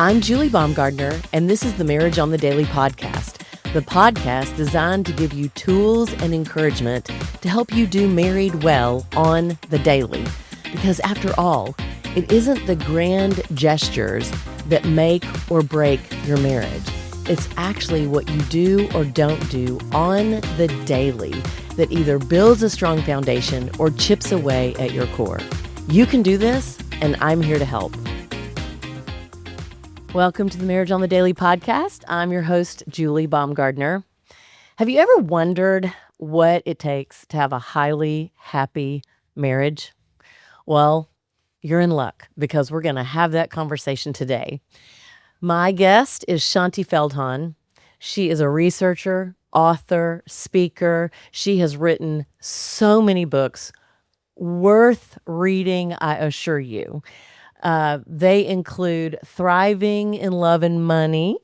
I'm Julie Baumgardner, and this is the Marriage on the Daily podcast, the podcast designed to give you tools and encouragement to help you do married well on the daily. Because after all, it isn't the grand gestures that make or break your marriage. It's actually what you do or don't do on the daily that either builds a strong foundation or chips away at your core. You can do this, and I'm here to help. Welcome to the Marriage on the Daily podcast. I'm your host, Julie Baumgardner. Have you ever wondered what it takes to have a highly happy marriage? Well, you're in luck because we're going to have that conversation today. My guest is Shaunti Feldhahn. She is a researcher, author, speaker. She has written so many books worth reading, I assure you. They include Thriving in Love and Money,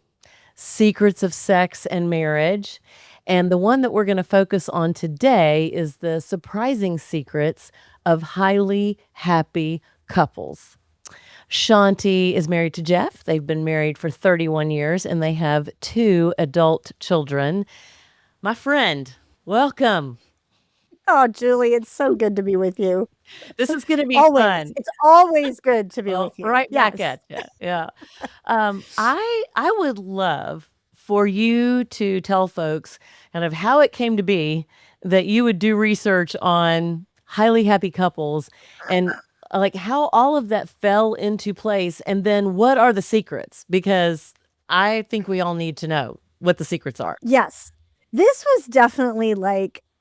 Secrets of Sex and Marriage, and the one that we're going to focus on today is the surprising secrets of highly happy couples. Shaunti is married to Jeff. They've been married for 31 years, and they have 2 adult children. My friend, welcome. Oh, Julie, it's so good to be with you. This is going to be Always. fun. It's always good to be Well, with you. right back Yes. at you. Yeah. I would love for you to tell folks kind of how it came to be that you would do research on highly happy couples and like how all of that fell into place, and then what are the secrets? Because I think we all need to know what the secrets are. Yes. This was definitely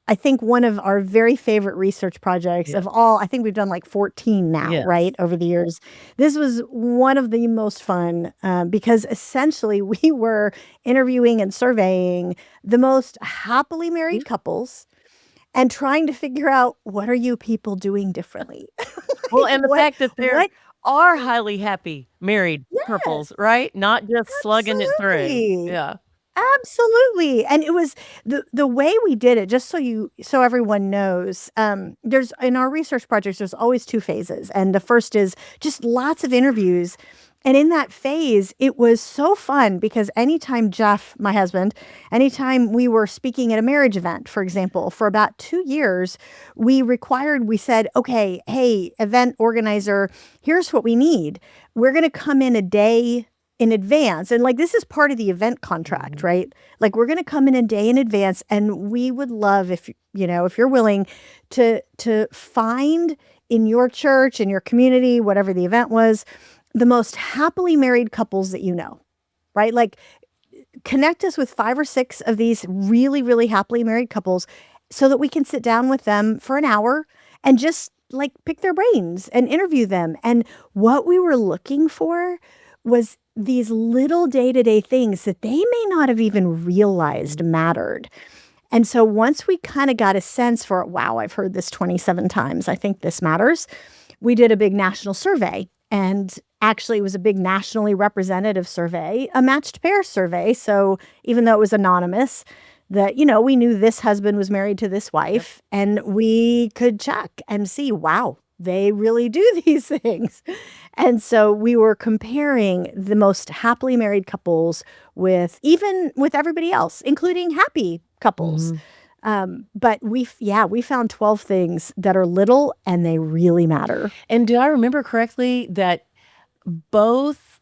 I think one of our very favorite research projects of all. I think we've done 14 now, Yes. right, over the years. This was one of the most fun because essentially we were interviewing and surveying the most happily married couples and trying to figure out, what are you people doing differently? Well, and the fact that there what- are highly happy married couples, right? Not just slugging it through. Absolutely. Yeah. Absolutely. And it was the way we did it, just so everyone knows, there's in our research projects, there's always 2 phases. And the first is just lots of interviews. And in that phase, it was so fun because anytime Jeff, my husband, anytime we were speaking at a marriage event, for example, for about 2 years, we said, okay, hey, event organizer, here's what we need. We're going to come in a day in advance. And this is part of the event contract, right? We're going to come in a day in advance, and we would love if you're willing to find in your church, in your community, whatever the event was, the most happily married couples that you know, right? Connect us with 5 or 6 of these really, really happily married couples so that we can sit down with them for an hour and just pick their brains and interview them. And what we were looking for was these little day-to-day things that they may not have even realized mattered. And so once we kind of got a sense for, wow, I've heard this 27 times, I think this matters, we did a big national survey. And actually, it was a big nationally representative survey, a matched pair survey. So even though it was anonymous, that, we knew this husband was married to this wife, and we could check and see, wow, they really do these things. And so we were comparing the most happily married couples with everybody else, including happy couples. But we found 12 things that are little and they really matter. And do I remember correctly that both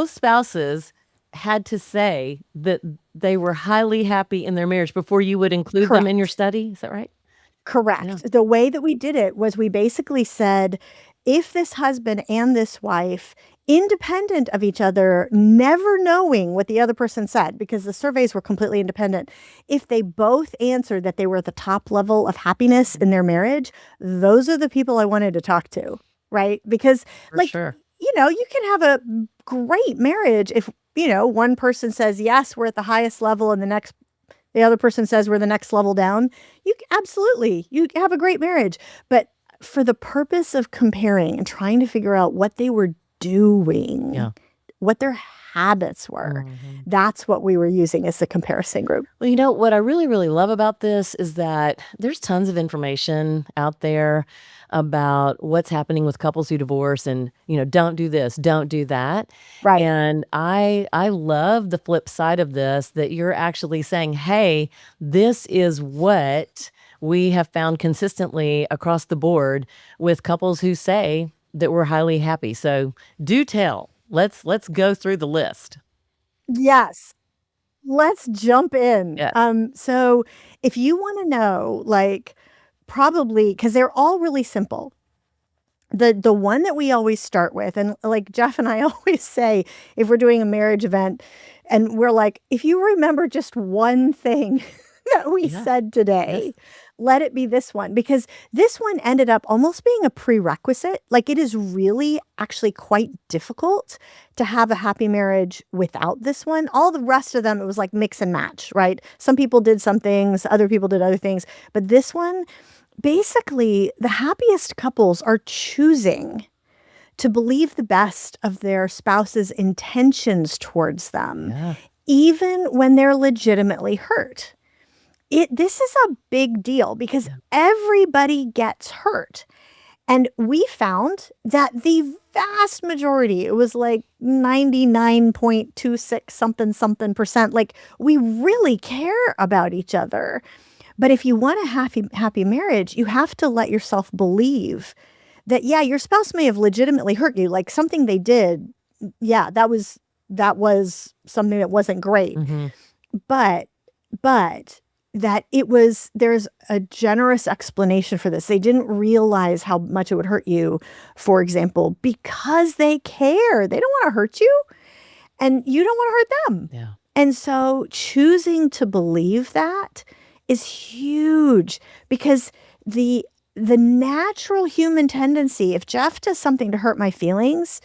spouses had to say that they were highly happy in their marriage before you would include them in your study? Is that right? Correct. Yeah. The way that we did it was we basically said, if this husband and this wife, independent of each other, never knowing what the other person said, because the surveys were completely independent, if they both answered that they were at the top level of happiness in their marriage, those are the people I wanted to talk to, right? Because For sure. you can have a great marriage if, one person says, yes, we're at the highest level, and the other person says we're the next level down. You have a great marriage. But for the purpose of comparing and trying to figure out what they were doing, what their habits were, that's what we were using as the comparison group. Well, what I really, really love about this is that there's tons of information out there. about what's happening with couples who divorce and, don't do this, don't do that. Right. And I love the flip side of this that you're actually saying, "Hey, this is what we have found consistently across the board with couples who say that we're highly happy." So, do tell. Let's go through the list. Yes. Let's jump in. Yes. So if you want to know, like, probably because they're all really simple. The one that we always start with, and like Jeff and I always say, if we're doing a marriage event, and we're like, if you remember just one thing that we Yeah. said Yes. today, let it be this one, because this one ended up almost being a prerequisite. Like, it is really actually quite difficult to have a happy marriage without this one. All the rest of them, it was like mix and match, right? Some people did some things, other people did other things. But this one, basically, the happiest couples are choosing to believe the best of their spouse's intentions towards them, Yeah. even when they're legitimately hurt. This is a big deal because Yeah. everybody gets hurt. And we found that the vast majority, it was like 99.26 something something percent, like, we really care about each other. But if you want a happy marriage, you have to let yourself believe that, yeah, your spouse may have legitimately hurt you, like something they did. Yeah, that was something that wasn't great. Mhm. But but that there's a generous explanation for this. They didn't realize how much it would hurt you, for example, because they care. They don't want to hurt you, and you don't want to hurt them. Yeah. And so choosing to believe that is huge, because the natural human tendency, if Jeff does something to hurt my feelings,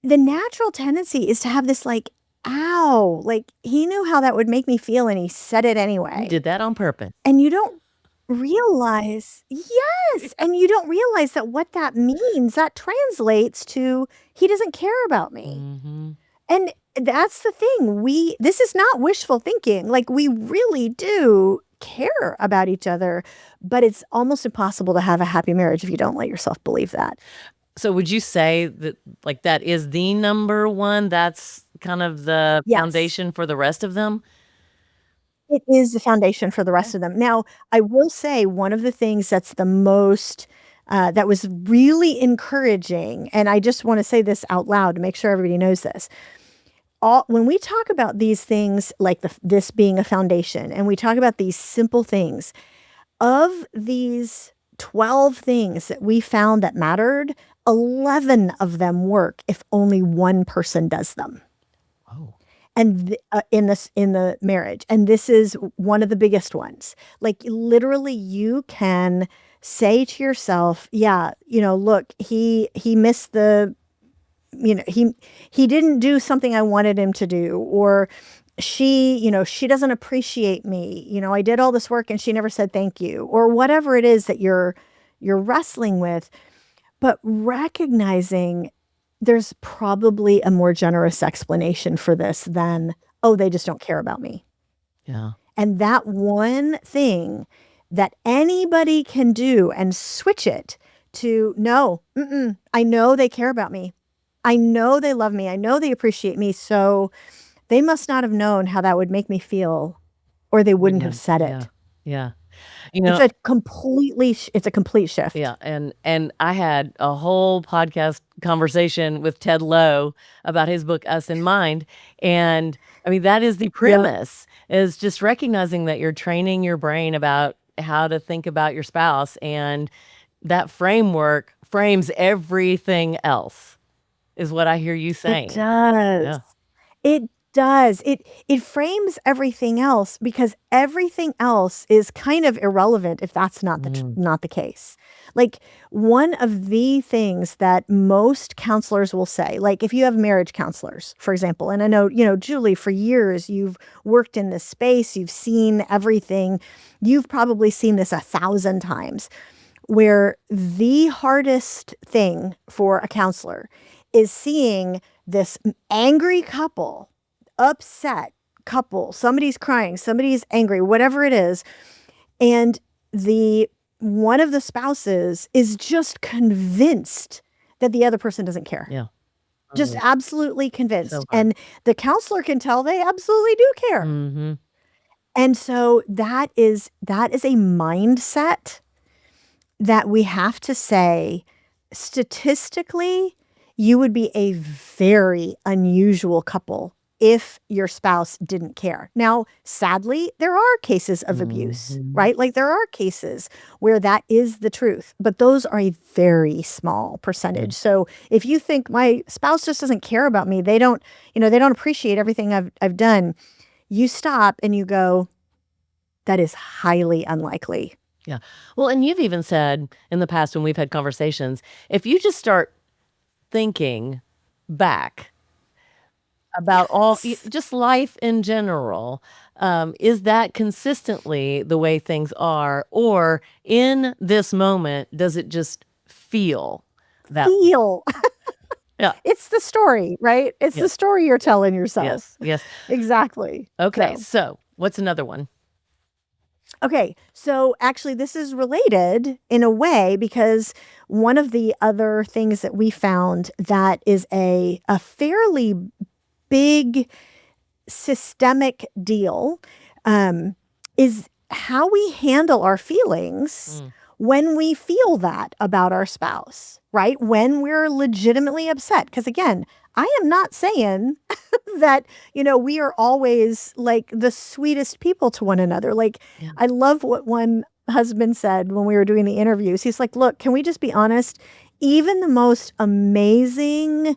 the natural tendency is to have this, like, ow, like, he knew how that would make me feel and he said it You anyway. did that on purpose. And you don't realize, yes, and you don't realize that what that means, that translates to, he doesn't care about me. Mhm. And that's the thing. This is not wishful thinking. Like, we really do care about each other, but it's almost impossible to have a happy marriage if you don't let yourself believe that. So would you say that, like, that is the number one? That's kind of the Yes. foundation for the rest of them? It is the foundation for the Yeah. rest of them. Now, I will say one of the things that's the most, that was really encouraging, and I just want to say this out loud to make sure everybody knows this. When we talk about these things, like this being a foundation, and we talk about these simple things, of these 12 things that we found that mattered, 11 of them work if only one person does them. Oh. And in the marriage, and this is one of the biggest ones. Like, literally, you can say to yourself, yeah, look, he missed the, he didn't do something I wanted him to do, or she doesn't appreciate me, I did all this work and she never said thank you, or whatever it is that you're wrestling with. But recognizing there's probably a more generous explanation for this than, "Oh, they just don't care about me." Yeah. And that one thing that anybody can do and switch it to, "No, I know they care about me. I know they love me. I know they appreciate me, so they must not have known how that would make me feel, or they wouldn't Wouldn't have have, said yeah. it." Yeah. You It's know, a complete shift. yeah, and I had a whole podcast conversation with Ted Lowe about his book, Us in Mind, and, I mean, that is the Yep. premise, is just recognizing that you're training your brain about how to think about your spouse, and that framework frames everything else, is what I hear you It saying. does. Yeah. It does. It frames everything else, because everything else is kind of irrelevant if that's Mm. not the case. Like, one of the things that most counselors will say, like, if you have marriage counselors, for example, and I know, Julie, for years you've worked in this space, you've seen everything. You've probably seen this 1,000 times, where the hardest thing for a counselor is seeing this angry couple, upset couple, somebody's crying, somebody's angry, whatever it is, and the one of the spouses is just convinced that the other person doesn't care. Yeah. Just Oh, absolutely so convinced. hard. And the counselor can tell they absolutely do care. Mm-hmm. And so that is a mindset that we have to say, statistically, you would be a very unusual couple if your spouse didn't care. Now, sadly, there are cases of abuse, Mm-hmm. right? Like there are cases where that is the truth, but those are a very small percentage. So if you think my spouse just doesn't care about me, they don't, they don't appreciate everything I've done, you stop and you go, that is highly unlikely. Yeah. Well, and you've even said in the past when we've had conversations, if you just start thinking back about Yes. just life in general, is that consistently the way things are? Or in this moment, does it just feel that way? Feel. Yeah. It's the story, right? It's the Yes. story you're telling Yes. yourself. Yes. Exactly. Okay. So, So what's another one? okay. So actually, this is related in a way because one of the other things that we found that is a fairly big systemic deal is how we handle our feelings Mm. when we feel that about our spouse, right? When we're legitimately upset. Because again, I am not saying that, we are always like the sweetest people to one another. Like, Yeah. I love what one husband said when we were doing the interviews. He's like, look, can we just be honest? Even the most amazing,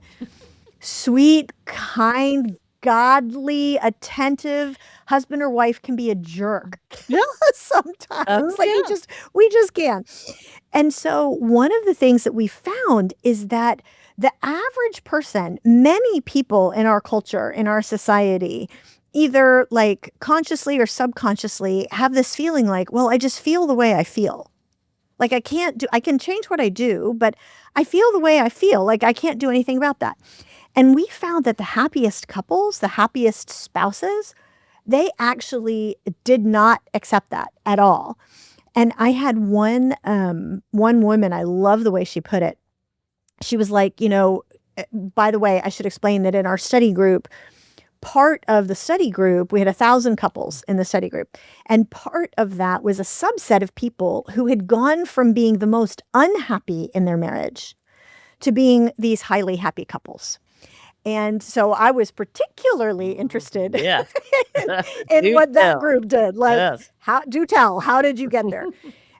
sweet, kind, godly, attentive husband or wife can be a jerk Yeah. Oh, sometimes. Like yeah. we just can. And so one of the things that we found is that the average person, many people in our culture, in our society, either like consciously or subconsciously have this feeling like, well, I just feel the way I feel. Like I can change what I do, but I feel the way I feel. Like I can't do anything about that. And we found that the happiest couples, the happiest spouses, they actually did not accept that at all. And I had one woman, I love the way she put it. She was like, by the way, I should explain that in our study group, part of the study group, we had 1,000 couples in the study group. And part of that was a subset of people who had gone from being the most unhappy in their marriage to being these highly happy couples. And so I was particularly interested Yes. in, in Do what that tell. group did. Like, Yes. do tell, how did you get there?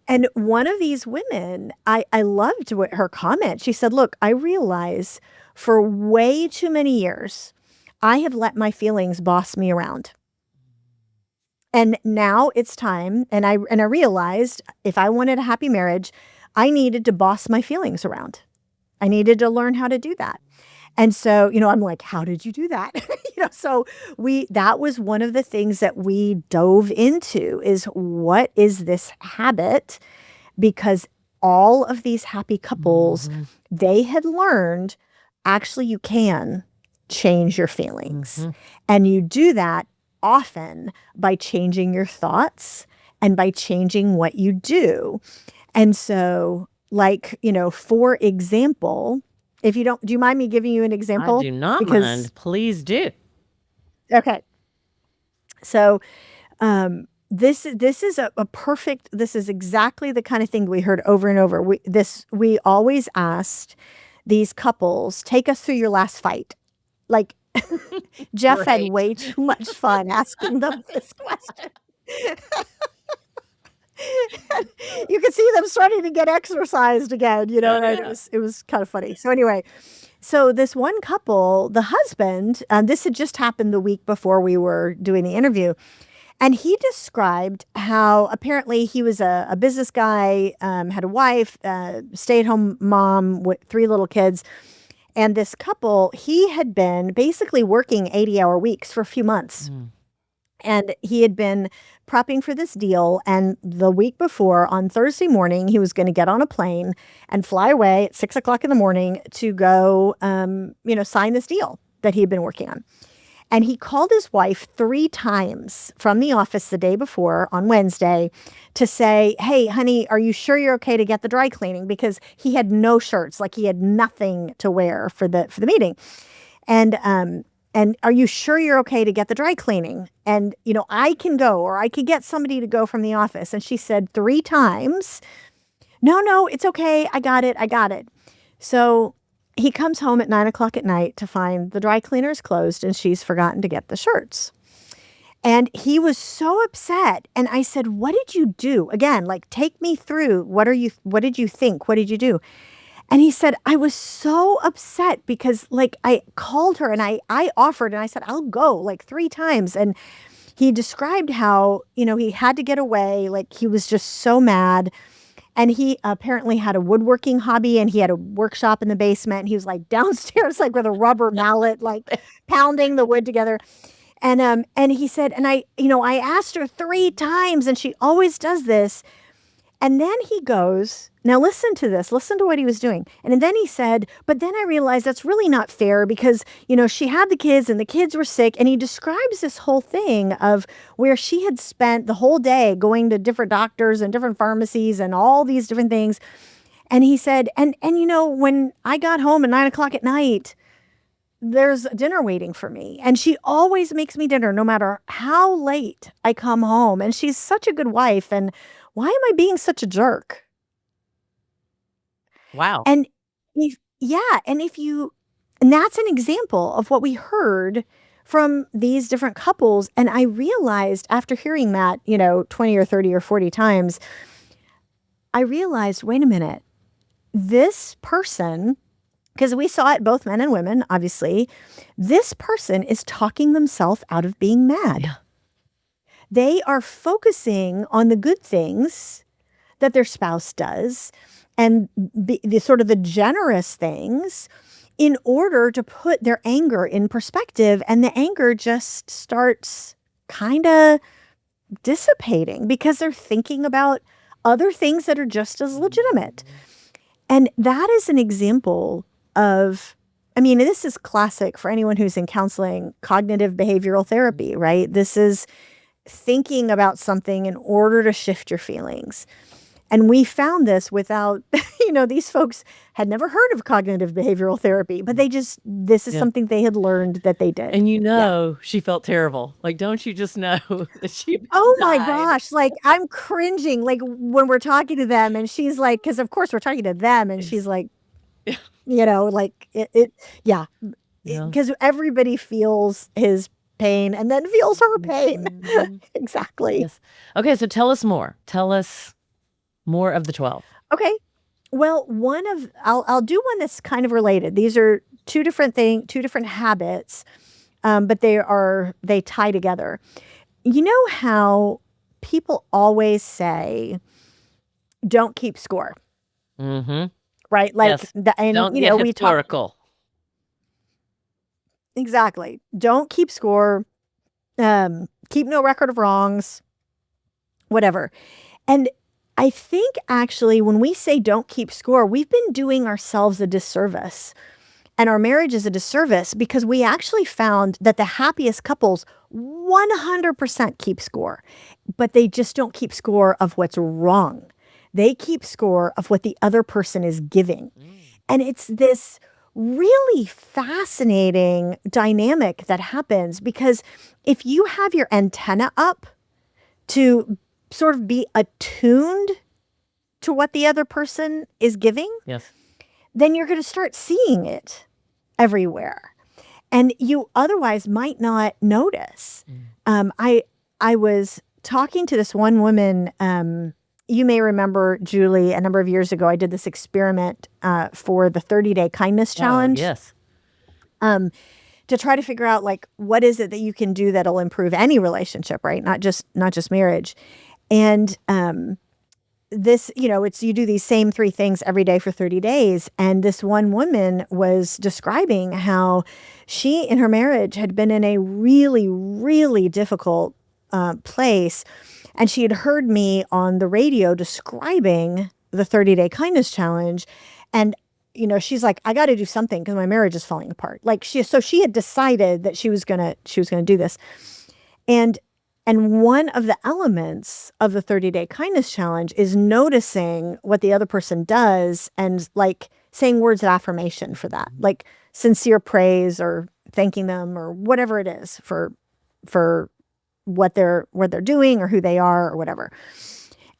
And one of these women, I loved what her comment. She said, look, I realize for way too many years, I have let my feelings boss me around. And now it's time. And I realized if I wanted a happy marriage, I needed to boss my feelings around. I needed to learn how to do that. And so, I'm like, how did you do that? So that was one of the things that we dove into is what is this habit? Because all of these happy couples, Mm-hmm. they had learned actually you can change your feelings. Mm-hmm. And you do that often by changing your thoughts and by changing what you do. And so, like, for example, if you don't, do you mind me giving you an I example? do not Because, mind. Please do. okay. So, this is a perfect, this is exactly the kind of thing we heard over and over. We always asked these couples, take us through your last fight. Like Jeff had Great. way too much fun asking them this question. You could see them starting to get exercised again, Oh, and yeah. it was kind of funny. So anyway, so this one couple, the husband, this had just happened the week before we were doing the interview. And he described how apparently he was a business guy, had a wife, stay-at-home mom with 3 little kids. And this couple, he had been basically working 80-hour weeks for a few months. Mm. And he had been prepping for this deal. And the week before, on Thursday morning, he was going to get on a plane and fly away at 6 o'clock in the morning to go, sign this deal that he had been working on. And he called his wife 3 times from the office the day before on Wednesday to say, hey, honey, are you sure you're okay to get the dry cleaning? Because he had no shirts, like he had nothing to wear for the meeting. And are you sure you're okay to get the dry cleaning? And, I can go, or I could get somebody to go from the office. And she said 3 times, no, it's okay. I got it. I got it. So he comes home at 9 o'clock at night to find the dry cleaner's closed and she's forgotten to get the shirts. And he was so upset. And I said, what did you do? Again, like, take me through. What did you think? What did you do? And he said, I was so upset because, like, I called her and I offered and I said, I'll go, like, 3 times. And he described how, he had to get away. Like, he was just so mad. And he apparently had a woodworking hobby and he had a workshop in the basement. And he was like downstairs, like with a rubber mallet, like pounding the wood together. And he said, and I asked her 3 times and she always does this. And then he goes, now listen to this, listen to what he was doing. And then he said, but then I realized that's really not fair because, she had the kids and the kids were sick. And he describes this whole thing of where she had spent the whole day going to different doctors and different pharmacies and all these different things. And he said, and when I got home at 9 o'clock at night, there's dinner waiting for me. And she always makes me dinner no matter how late I come home. And she's such a good wife. And why am I being such a jerk? Wow. And and that's an example of what we heard from these different couples. And I realized after hearing that, 20 or 30 or 40 times, I realized, wait a minute, this person, because we saw it, both men and women, obviously, this person is talking themselves out of being mad. Yeah. They are focusing on the good things that their spouse does and the sort of the generous things in order to put their anger in perspective. And the anger just starts kind of dissipating because they're thinking about other things that are just as legitimate. And that is an example of, this is classic for anyone who's in counseling, cognitive behavioral therapy, right? This is thinking about something in order to shift your feelings. And we found this without, these folks had never heard of cognitive behavioral therapy, but this is something they had learned that they did. And she felt terrible. Like, don't you just know that she Oh my died? gosh. Like, I'm cringing, like, when we're talking to them and she's like, because of course we're talking to them and she's like, like because everybody feels his pain and then feels her pain. Mm-hmm. Exactly. Yes. Okay, so tell us more. Tell us more of the 12. Okay. Well, I'll do one that's kind of related. These are two different habits, but they tie together. You know how people always say, don't keep score. Mm-hmm. Right? Like, yes. Don't get historical. Exactly. Don't keep score. Keep no record of wrongs, whatever. And I think actually when we say don't keep score, we've been doing ourselves a disservice and our marriage is a disservice because we actually found that the happiest couples 100% keep score, but they just don't keep score of what's wrong. They keep score of what the other person is giving. And it's this really fascinating dynamic that happens because if you have your antenna up to sort of be attuned to what the other person is giving, yes, then you're going to start seeing it everywhere. And you otherwise might not notice. I was talking to this one woman, you may remember, Julie, a number of years ago, I did this experiment for the 30-day kindness challenge. Oh, yes. To try to figure out, like, what is it that you can do that'll improve any relationship, right? Not just marriage. And this, it's you do these same 3 things every day for 30 days. And this one woman was describing how she, in her marriage, had been in a really, really difficult place. And she had heard me on the radio describing the 30-day kindness challenge. And she's like, I got to do something because my marriage is falling apart. Like so she had decided that she was gonna do this. And one of the elements of the 30-day kindness challenge is noticing what the other person does and like saying words of affirmation for that, like sincere praise or thanking them or whatever it is for what they're doing or who they are or whatever.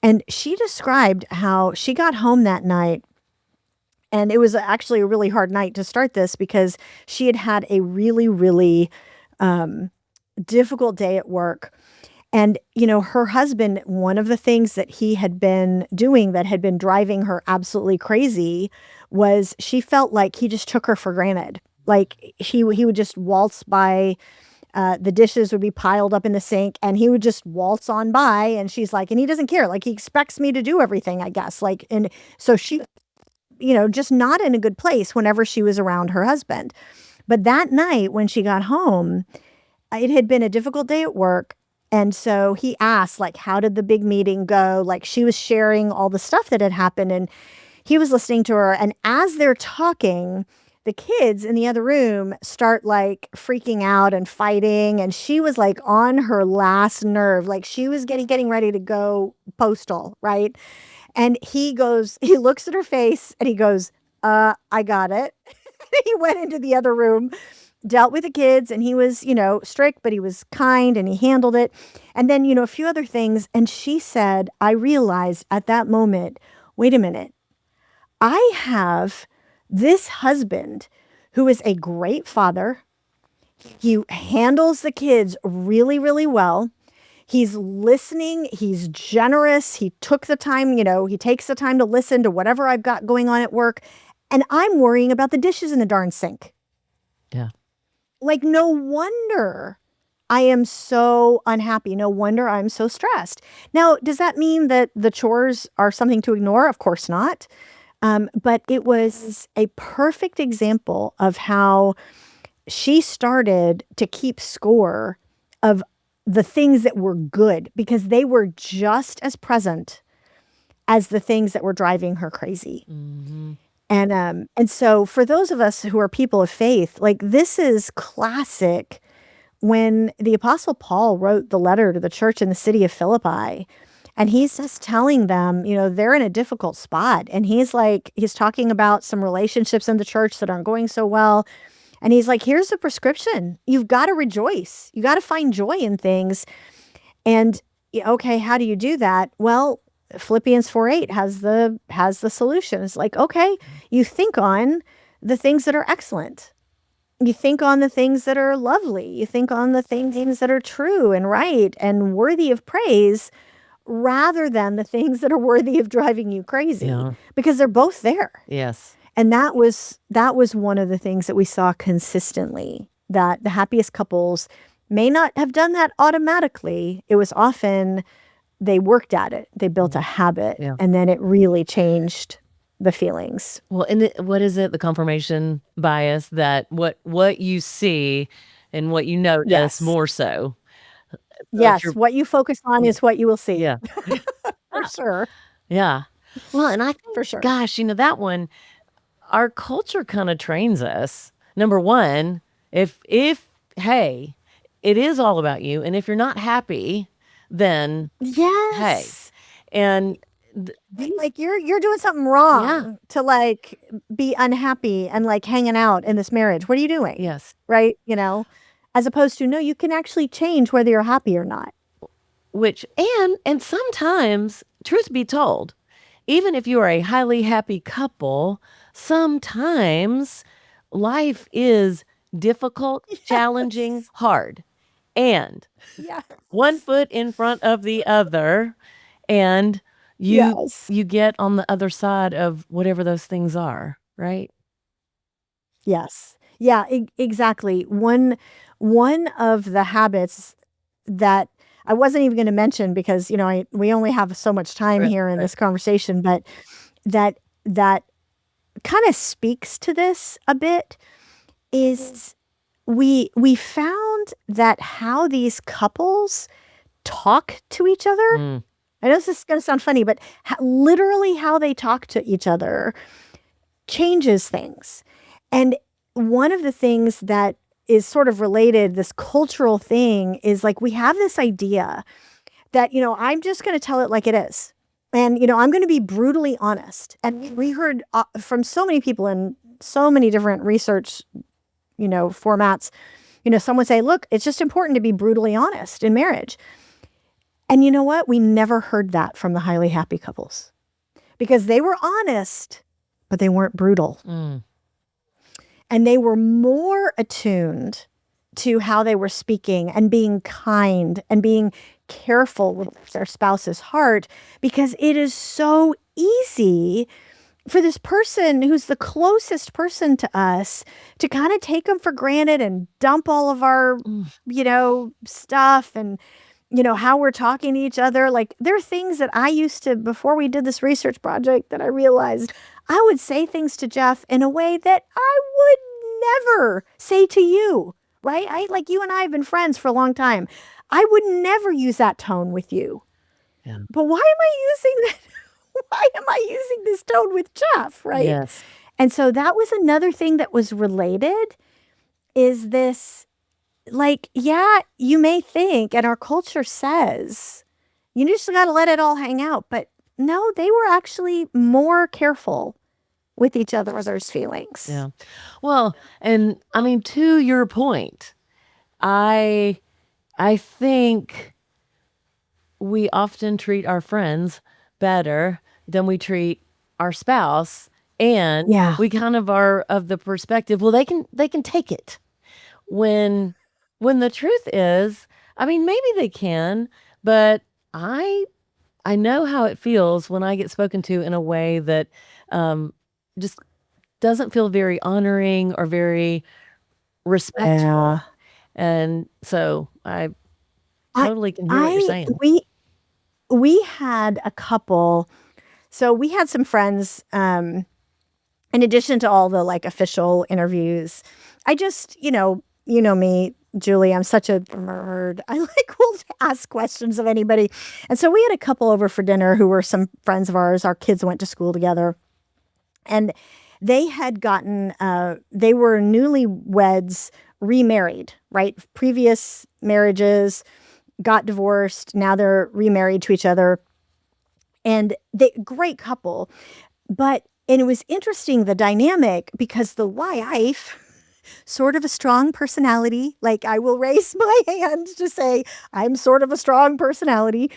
And she described how she got home that night, and it was actually a really hard night to start this because she had had a really, really difficult day at work. And, her husband, one of the things that he had been doing that had been driving her absolutely crazy was she felt like he just took her for granted. Like he would just waltz by, the dishes would be piled up in the sink and he would just waltz on by. And she's like, and he doesn't care. Like he expects me to do everything, I guess. Like, and so she, just not in a good place whenever she was around her husband. But that night when she got home, it had been a difficult day at work. And so he asked, like, how did the big meeting go? Like, she was sharing all the stuff that had happened and he was listening to her. And as they're talking, the kids in the other room start like freaking out and fighting. And she was like on her last nerve. Like she was getting ready to go postal, right? And he looks at her face and he goes, I got it. He went into the other room, dealt with the kids, and he was, strict, but he was kind and he handled it. And then, a few other things. And she said, I realized at that moment, wait a minute, I have this husband who is a great father. He handles the kids really, really well. He's listening. He's generous. He took the time, he takes the time to listen to whatever I've got going on at work. And I'm worrying about the dishes in the darn sink. Yeah. Like, no wonder I am so unhappy. No wonder I'm so stressed. Now, does that mean that the chores are something to ignore? Of course not. But it was a perfect example of how she started to keep score of the things that were good because they were just as present as the things that were driving her crazy. Mm-hmm. And so for those of us who are people of faith, like this is classic when the Apostle Paul wrote the letter to the church in the city of Philippi. And he's just telling them, they're in a difficult spot. And he's talking about some relationships in the church that aren't going so well. And he's like, here's the prescription. You've got to rejoice. You got to find joy in things. And okay, how do you do that? Well, Philippians 4:8 has the solution. It's like, okay, you think on the things that are excellent. You think on the things that are lovely. You think on the things that are true and right and worthy of praise rather than the things that are worthy of driving you crazy. Yeah. Because they're both there. Yes. And that was one of the things that we saw consistently, that the happiest couples may not have done that automatically. It was often they worked at it. They built a habit, Yeah. and then it really changed the feelings. Well, and what is it? The confirmation bias, that what you see and what you notice Yes. more so. So Yes, what you focus on is what you will see. Yeah. For sure. Yeah. Well, and I think, For sure. gosh, that one, our culture kind of trains us. Number one, if hey, it is all about you, and if you're not happy, then hey, Yes. and Like you're doing something wrong to like be unhappy and like hanging out in this marriage. What are you doing? yes, Right? As opposed to, no, you can actually change whether you're happy or not. which and sometimes, truth be told, even if you are a highly happy couple, sometimes life is difficult, challenging, hard, and Yeah. one foot in front of the other, and Yes. you get on the other side of whatever those things are, right? Yes. Yeah, exactly. One of the habits that I wasn't even going to mention because, we only have so much time Right, here in right. this conversation, but that kind of speaks to this a bit is we found that how these couples talk to each other. Mm. I know this is going to sound funny, but literally how they talk to each other changes things. And one of the things that is sort of related, this cultural thing, is like we have this idea that, I'm just going to tell it like it is. And, I'm going to be brutally honest. And we heard from so many people in so many different research, formats, someone say, look, it's just important to be brutally honest in marriage. And you know what? We never heard that from the highly happy couples because they were honest, but they weren't brutal. And they were more attuned to how they were speaking and being kind and being careful with their spouse's heart, because it is so easy for this person who's the closest person to us to kind of take them for granted and dump all of our, stuff and, how we're talking to each other. Like there are things that I used to, before we did this research project, that I realized I would say things to Jeff in a way that I would never say to you, right? Like you and I have been friends for a long time. I would never use that tone with you. Yeah. But why am I using that? Why am I using this tone with Jeff, right? Yes. And so that was another thing that was related, is this, like, yeah, you may think, and our culture says, you just got to let it all hang out. But no, they were actually more careful with each other's feelings. Yeah. Well, and I mean, to your point, I think we often treat our friends better than we treat our spouse, and Yeah. we kind of are of the perspective, well, they can take it. When the truth is, I mean, maybe they can, but I know how it feels when I get spoken to in a way that just doesn't feel very honoring or very respectful. Yeah. And so I I totally can hear what you're saying. we had a couple. So we had some friends, in addition to all the like official interviews. I just, you know me, Julie, I'm such a nerd. I will ask questions of anybody. And so we had a couple over for dinner who were some friends of ours. Our kids went to school together. And they had gotten, they were newlyweds, remarried, right? Previous marriages, got divorced. Now they're remarried to each other. And great couple. And it was interesting, the dynamic, because the wife, sort of a strong personality, like I will raise my hand to say, I'm sort of a strong personality.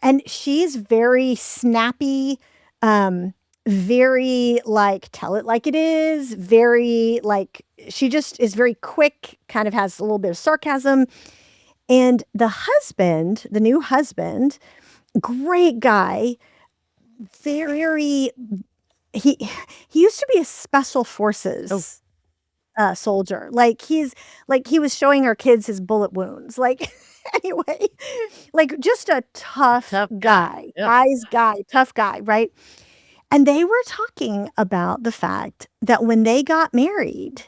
And she's very snappy, very like, tell it like it is, very like, she just is very quick, kind of has a little bit of sarcasm. And the new husband, great guy, very, he used to be a special forces soldier. Like he was showing our kids his bullet wounds. Like anyway, like just a tough guy, Yep. wise guy, tough guy, right? And they were talking about the fact that when they got married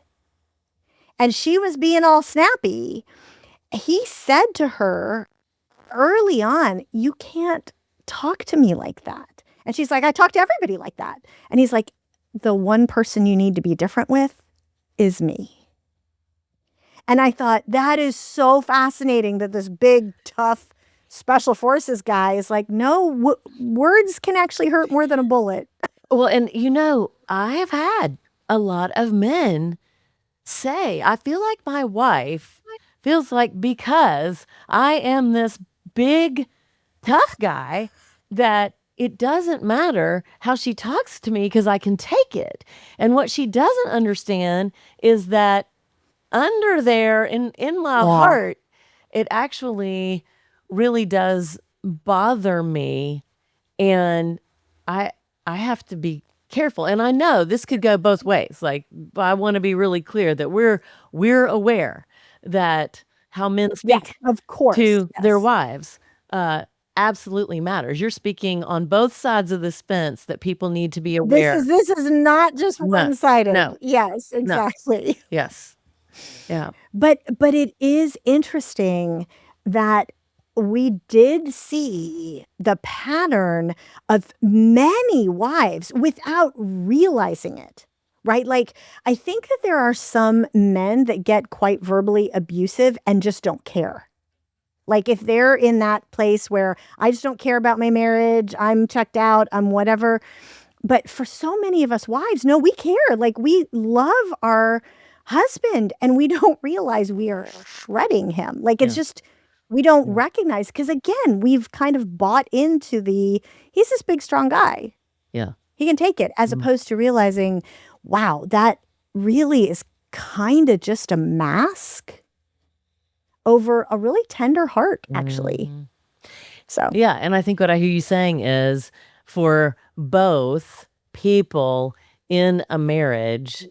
and she was being all snappy, he said to her early on, you can't talk to me like that. And she's like, I talk to everybody like that. And he's like, the one person you need to be different with is me. And I thought, that is so fascinating that this big, tough special forces guy is like, no, words can actually hurt more than a bullet. Well, and I have had a lot of men say, I feel like my wife feels like because I am this big, tough guy, that it doesn't matter how she talks to me because I can take it. And what she doesn't understand is that under there in my heart, it actually really does bother me. And I have to be careful. And I know this could go both ways. Like, I want to be really clear that we're aware that how men speak of course, to their wives absolutely matters. You're speaking on both sides of this fence that people need to be aware. This is not just one-sided. No. Yes, exactly. No. Yes. Yeah. But it is interesting that we did see the pattern of many wives without realizing it. right? Like, I think that there are some men that get quite verbally abusive and just don't care. Like, if they're in that place where I just don't care about my marriage, I'm checked out, I'm whatever. But for so many of us wives, no, we care. Like, we love our husband and we don't realize we are shredding him. Like, it's Yeah. just, we don't Yeah. recognize because, again, we've kind of bought into he's this big, strong guy. Yeah. He can take it, as Mhm. opposed to realizing, wow, that really is kind of just a mask over a really tender heart, actually. Mhm. So, Yeah, and I think what I hear you saying is for both people in a marriage,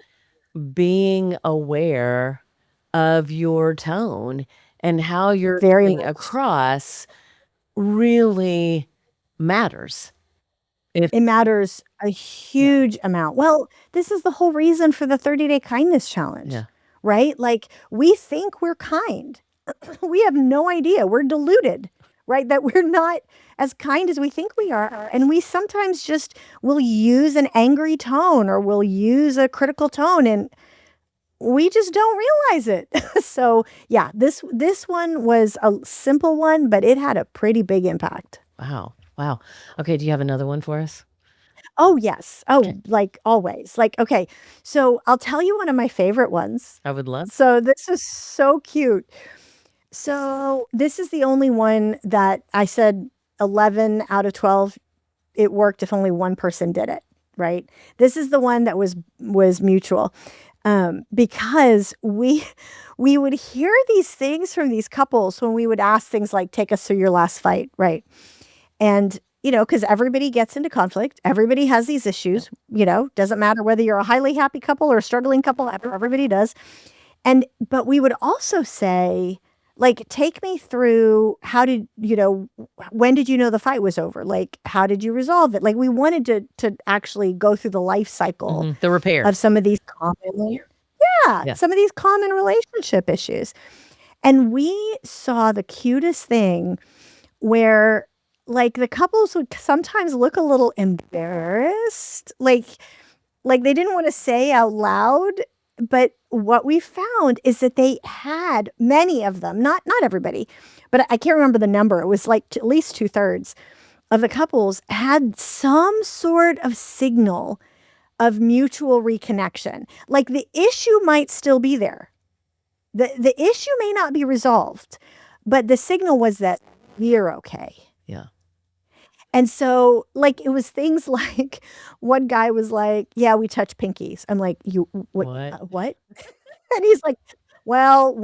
being aware of your tone and how you're very coming much. across really matters. If It matters a Yeah. huge amount. Well, this is the whole reason for the 30-day kindness challenge, Yeah. right? Like, we think we're kind. We have no idea. We're deluded, right? That we're not as kind as we think we are. And we sometimes just will use an angry tone or we'll use a critical tone and we just don't realize it. So, yeah, this one was a simple one, but it had a pretty big impact. Wow. Wow. Okay, do you have another one for us? Oh, yes. Okay. Oh, like always. Like, okay. So I'll tell you one of my favorite ones. I would love. So this is so cute. So this is the only one that I said 11 out of 12 it worked if only one person did it, right? This is the one that was mutual. Because we would hear these things from these couples when we would ask things like, take us through your last fight, right? And, because everybody gets into conflict, everybody has these issues, doesn't matter whether you're a highly happy couple or a struggling couple, everybody does. But we would also say, like, take me through when did you know the fight was over? Like, how did you resolve it? Like, we wanted to actually go through the life cycle The repair. of some of these Yeah. some of these common relationship issues. And we saw the cutest thing where, like, the couples would sometimes look a little embarrassed, like they didn't want to say out loud. But what we found is that they had, many of them, not everybody, but I can't remember the number. It was like at least 2/3 of the couples had some sort of signal of mutual reconnection. Like, the issue might still be there. The issue may not be resolved, but the signal was that we're okay. Yeah. And so, like, it was things like one guy was like, "Yeah, we touch pinkies." I'm like, "You what? What? What?" And he's like, "Well,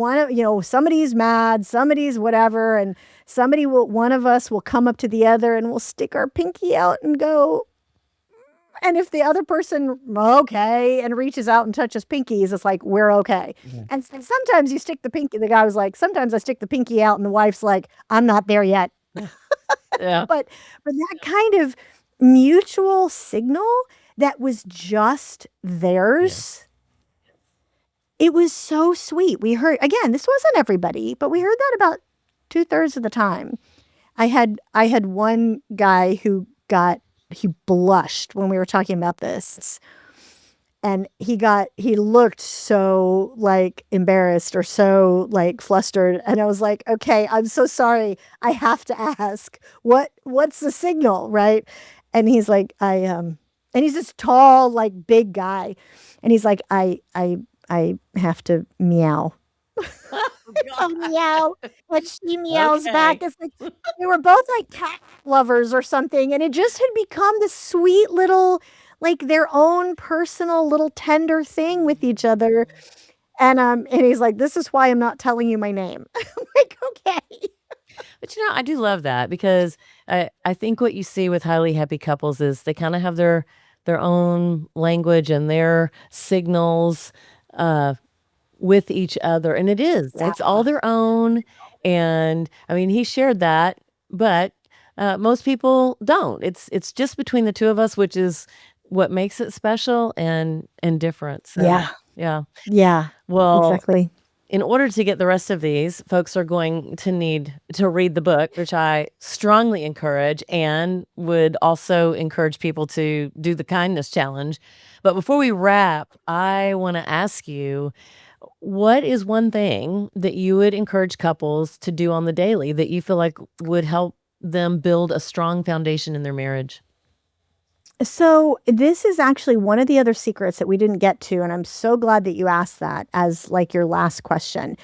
somebody's mad, somebody's whatever, and one of us will come up to the other and we'll stick our pinky out and go, and if the other person, okay, and reaches out and touches pinkies, it's like, we're okay." Yeah. And sometimes you stick the pinky, the guy was like, sometimes I stick the pinky out and the wife's like, I'm not there yet. Yeah. But that kind of mutual signal that was just theirs, it was so sweet. We heard, again, this wasn't everybody, but we heard that about 2/3 of the time. I had one guy he blushed when we were talking about this. And he looked so, like, embarrassed or so, like, flustered. And I was like, okay, I'm so sorry. I have to ask, what's the signal, right? And he's like, and he's this tall, like, big guy. And he's like, I have to meow. A meow. And she meows back. Okay. It's like they were both like cat lovers or something. And it just had become this sweet little, like, their own personal little tender thing with each other. And he's like, "This is why I'm not telling you my name." I'm like, "Okay." But, I do love that because I think what you see with highly happy couples is they kinda have their own language and their signals, with each other, and it's all Yeah. their own, and, I mean, he shared that, but, most people don't. It's just between the 2 of us, which is what makes it special and different, so, Yeah. yeah. Yeah. Well, Exactly. in order to get the rest of these, folks are going to need to read the book, which I strongly encourage, and would also encourage people to do the kindness challenge. But before we wrap, I want to ask you, what is one thing that you would encourage couples to do on the daily that you feel like would help them build a strong foundation in their marriage? So this is actually one of the other secrets that we didn't get to, and I'm so glad that you asked that as like your last question.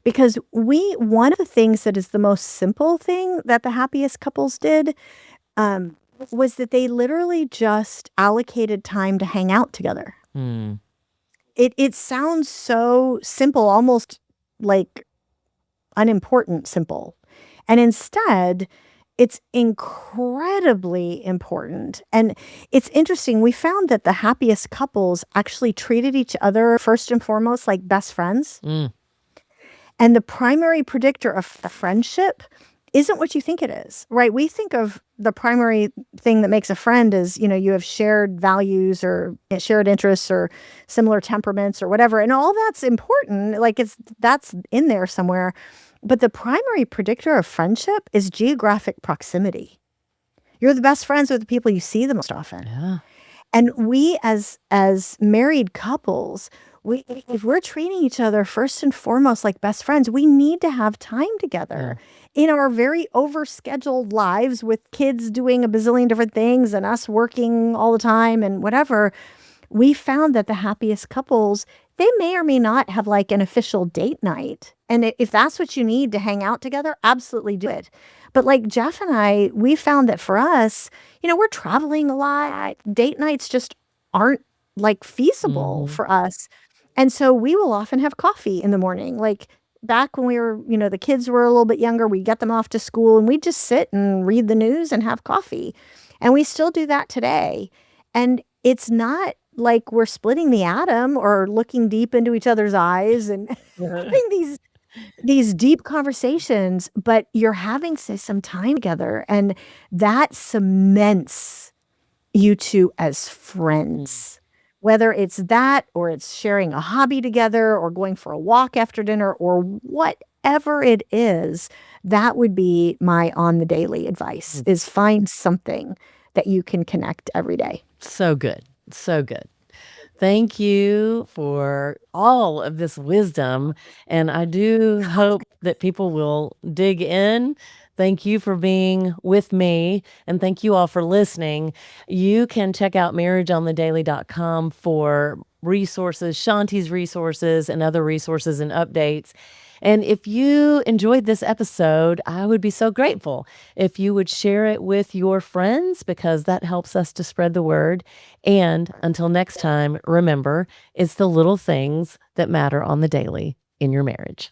Because one of the things that is the most simple thing that the happiest couples did, um, was that they literally just allocated time to hang out together. Mm. It sounds so simple, almost like unimportant simple. And instead, it's incredibly important. And it's interesting. We found that the happiest couples actually treated each other first and foremost like best friends. Mm. And the primary predictor of the friendship isn't what you think it is, right? We think of the primary thing that makes a friend is, you have shared values or shared interests or similar temperaments or whatever. And all that's important. Like that's in there somewhere. But the primary predictor of friendship is geographic proximity. You're the best friends with the people you see the most often. Yeah. And we as married couples, if we're treating each other first and foremost like best friends, we need to have time together in our very overscheduled lives with kids doing a bazillion different things and us working all the time and whatever. We found that the happiest couples, they may or may not have like an official date night. And if that's what you need to hang out together, absolutely do it. But like Jeff and I, we found that for us, we're traveling a lot. Date nights just aren't like feasible for us. And so we will often have coffee in the morning. Like back when we were, the kids were a little bit younger, we'd get them off to school and we'd just sit and read the news and have coffee. And we still do that today. And it's not like we're splitting the atom or looking deep into each other's eyes and having these deep conversations, but you're having, say, some time together, and that cements you two as friends. Whether it's that or it's sharing a hobby together or going for a walk after dinner or whatever it is, that would be my on the daily advice is find something that you can connect every day. So good. So good. Thank you for all of this wisdom, and I do hope that people will dig in. Thank you for being with me, and thank you all for listening. You can check out marriageonthedaily.com for resources, Shaunti's resources, and other resources and updates. And if you enjoyed this episode, I would be so grateful if you would share it with your friends because that helps us to spread the word. And until next time, remember, it's the little things that matter on the daily in your marriage.